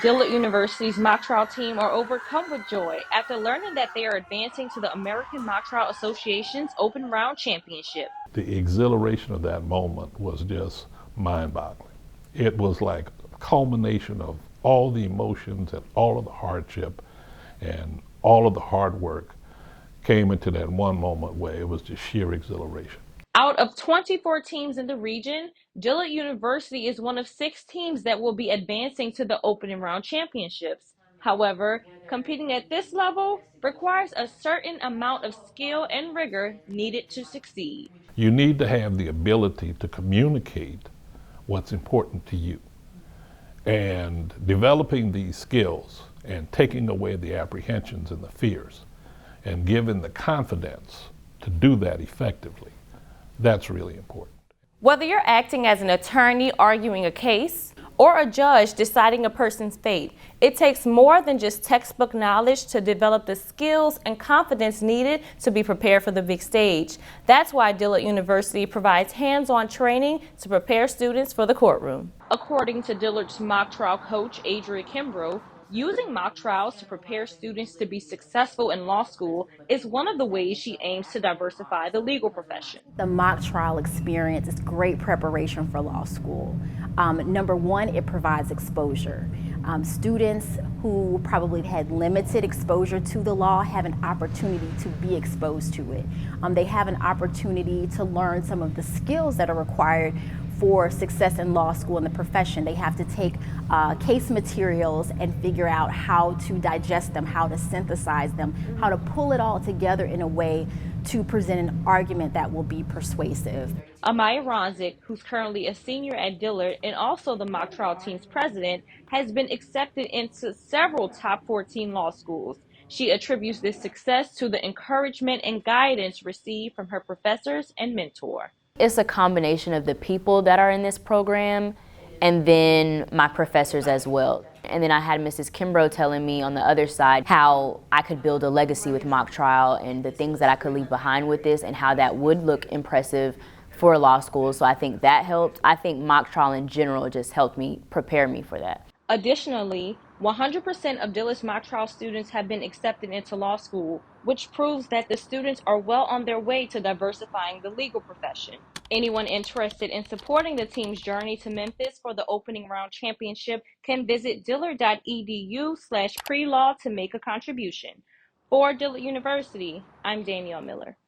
Dillard University's mock trial team are overcome with joy after learning that they are advancing to the American Mock Trial Association's Open Round Championship. The exhilaration of that moment was just mind-boggling. It was like a culmination of all the emotions and all of the hardship and all of the hard work came into that one moment where it was just sheer exhilaration. Out of 24 teams in the region, Dillard University is one of 6 teams that will be advancing to the opening round championships. However, competing at this level requires a certain amount of skill and rigor needed to succeed. You need to have the ability to communicate what's important to you. And developing these skills and taking away the apprehensions and the fears and giving the confidence to do that effectively, that's really important. Whether you're acting as an attorney arguing a case or a judge deciding a person's fate, it takes more than just textbook knowledge to develop the skills and confidence needed to be prepared for the big stage. That's why Dillard University provides hands-on training to prepare students for the courtroom. According to Dillard's mock trial coach, Adria Kimbrough, using mock trials to prepare students to be successful in law school is one of the ways she aims to diversify the legal profession. The mock trial experience is great preparation for law school. Number one, it provides exposure. Students who probably had limited exposure to the law have an opportunity to be exposed to it. They have an opportunity to learn some of the skills that are required for success in law school and the profession. They have to take case materials and figure out how to digest them, how to synthesize them, how to pull it all together in a way to present an argument that will be persuasive. Amaya Ronzik, who's currently a senior at Dillard and also the mock trial team's president, has been accepted into several top 14 law schools. She attributes this success to the encouragement and guidance received from her professors and mentor. It's a combination of the people that are in this program and then my professors as well. And then I had Mrs. Kimbrough telling me on the other side how I could build a legacy with mock trial and the things that I could leave behind with this and how that would look impressive for law school. So I think that helped. I think mock trial in general just helped me prepare me for that. Additionally, 100% of Dillard's mock trial students have been accepted into law school, which proves that the students are well on their way to diversifying the legal profession. Anyone interested in supporting the team's journey to Memphis for the opening round championship can visit dillard.edu/prelaw to make a contribution. For Dillard University, I'm Danielle Miller.